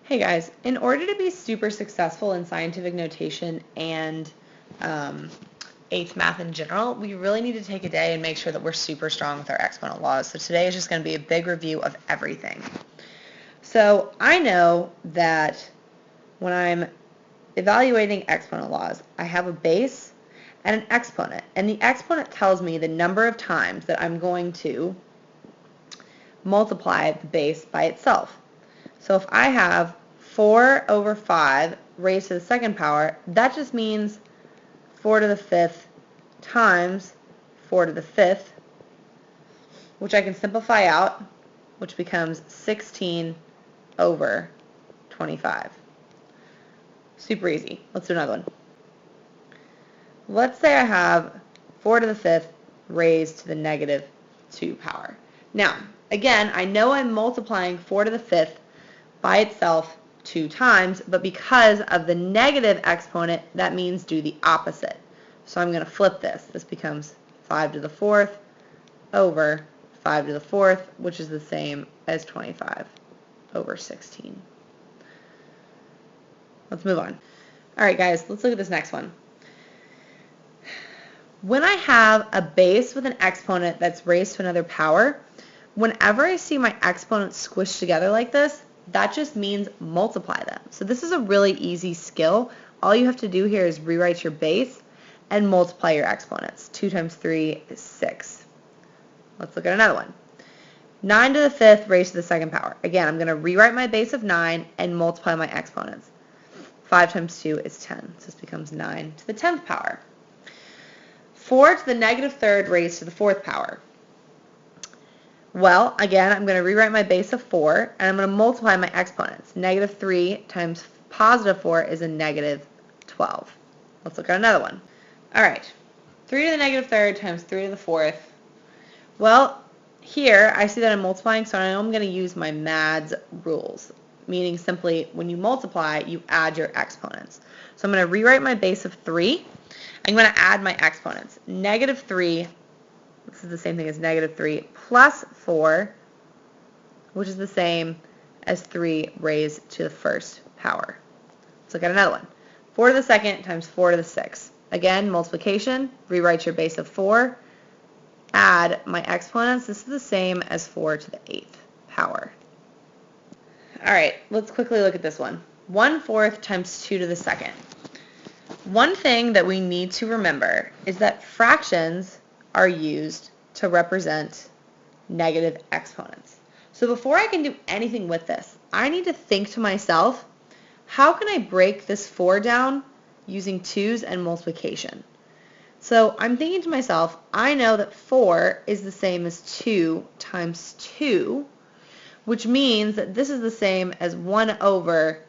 Hey guys, in order to be super successful in scientific notation and eighth math in general, we really need to take a day and make sure that we're super strong with our exponent laws. So today is just going to be a big review of everything. So I know that when I'm evaluating exponent laws, I have a base and an exponent. And the exponent tells me the number of times that I'm going to multiply the base by itself. So if I have 4 over 5 raised to the second power, that just means 4 to the 5th times 4 to the 5th, which I can simplify out, which becomes 16 over 25. Super easy. Let's do another one. Let's say I have 4 to the 5th raised to the negative 2 power. Now, again, I know I'm multiplying 4 to the 5th by itself 2 times, but because of the negative exponent, that means do the opposite. So I'm going to flip this. This becomes 5 to the 4th over 5 to the 4th, which is the same as 25 over 16. Let's move on. All right, guys, let's look at this next one. When I have a base with an exponent that's raised to another power, whenever I see my exponents squished together like this, that just means multiply them. So this is a really easy skill. All you have to do here is rewrite your base and multiply your exponents. 2 times 3 is 6. Let's look at another one. 9 to the 5th raised to the second power. Again, I'm going to rewrite my base of 9 and multiply my exponents. 5 times 2 is 10. So this becomes 9 to the 10th power. 4 to the negative third raised to the 4th power. Well, again, I'm going to rewrite my base of 4, and I'm going to multiply my exponents. Negative 3 times positive 4 is a negative 12. Let's look at another one. All right, 3 to the negative third times 3 to the 4th. Well, here I see that I'm multiplying, so I know I'm going to use my MADS rules, meaning simply when you multiply, you add your exponents. So I'm going to rewrite my base of 3. I'm going to add my exponents. Negative 3, this is the same thing as negative 3, plus 4, which is the same as 3 raised to the first power. Let's look at another one. 4 to the second times 4 to the 6th. Again, multiplication, rewrite your base of 4, add my exponents. This is the same as 4 to the 8th power. All right, let's quickly look at this one. 1/4 times 2 to the second. One thing that we need to remember is that fractions are used to represent negative exponents. So before I can do anything with this, I need to think to myself, how can I break this 4 down using 2's and multiplication? So I'm thinking to myself, I know that 4 is the same as 2 times 2, which means that this is the same as 1 over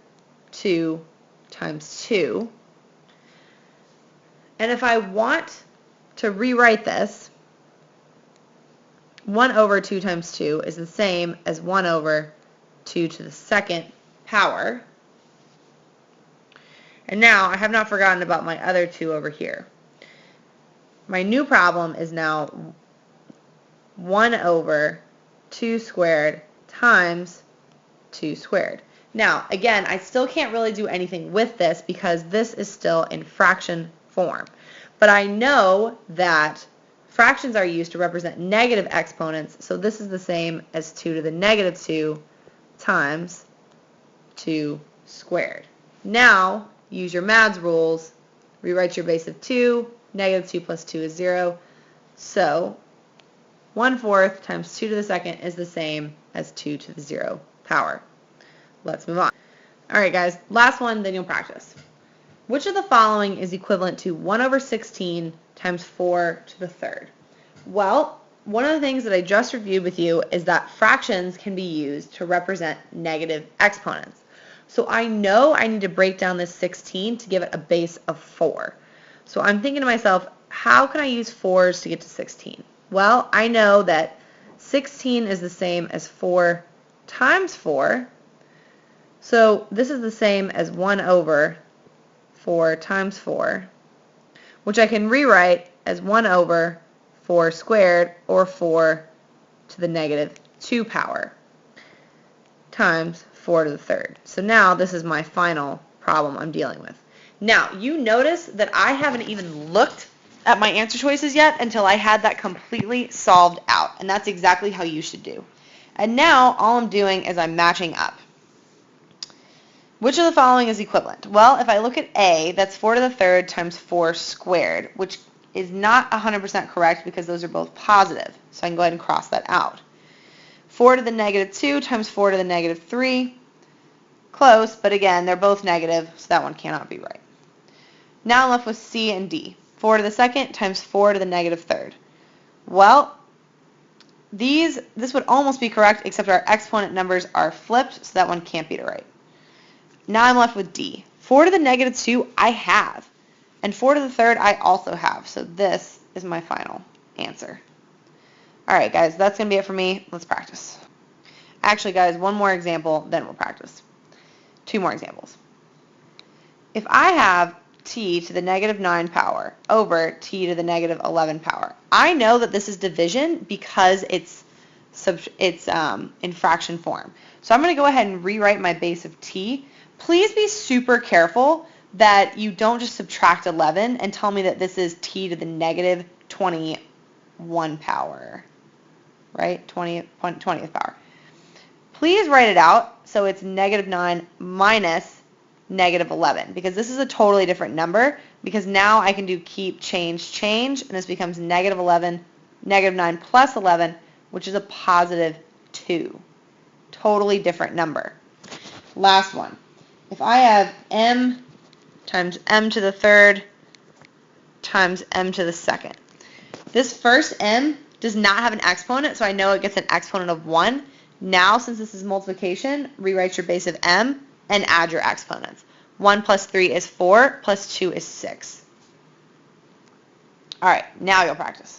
2 times 2. And if I want to rewrite this, 1 over 2 times 2 is the same as 1 over 2 to the second power. And now I have not forgotten about my other 2 over here. My new problem is now 1 over 2 squared times 2 squared. Now, again, I still can't really do anything with this because this is still in fraction form. But I know that fractions are used to represent negative exponents, so this is the same as 2 to the negative 2 times 2 squared. Now, use your MADS rules, rewrite your base of 2, negative 2 plus 2 is 0, so 1/4 times 2 to the second is the same as 2 to the 0 power. Let's move on. All right, guys, last one, then you'll practice. Which of the following is equivalent to 1 over 16 times 4 to the third? Well, one of the things that I just reviewed with you is that fractions can be used to represent negative exponents. So I know I need to break down this 16 to give it a base of 4. So I'm thinking to myself, how can I use 4's to get to 16? Well, I know that 16 is the same as 4 times 4. So this is the same as 1 over 4 times 4, which I can rewrite as 1 over 4 squared, or 4 to the negative 2 power, times 4 to the third. So now this is my final problem I'm dealing with. Now, you notice that I haven't even looked at my answer choices yet until I had that completely solved out. And that's exactly how you should do. And now all I'm doing is I'm matching up. Which of the following is equivalent? Well, if I look at A, that's 4 to the third times 4 squared, which is not 100% correct because those are both positive. So I can go ahead and cross that out. 4 to the negative 2 times 4 to the negative 3. Close, but again, they're both negative, so that one cannot be right. Now I'm left with C and D. 4 to the second times 4 to the negative third. Well, this would almost be correct, except our exponent numbers are flipped, so that one can't be right. Now I'm left with D. 4 to the negative 2 I have, and 4 to the third I also have, so this is my final answer. Alright guys, that's going to be it for me. Let's practice. Actually guys, one more example, then we'll practice. 2 more examples. If I have t to the negative 9 power over t to the negative 11 power, I know that this is division because it's in fraction form. So I'm going to go ahead and rewrite my base of t. Please be super careful that you don't just subtract 11 and tell me that this is t to the negative 21 power, right? 20th power. Please write it out so it's negative 9 minus negative 11, because this is a totally different number, because now I can do keep, change, and this becomes negative 11, negative 9 plus 11, which is a positive 2. Totally different number. Last one. If I have m times m to the third times m to the second. This first m does not have an exponent, so I know it gets an exponent of 1. Now, since this is multiplication, rewrite your base of m and add your exponents. 1 plus 3 is 4, plus 2 is 6. All right, now you'll practice.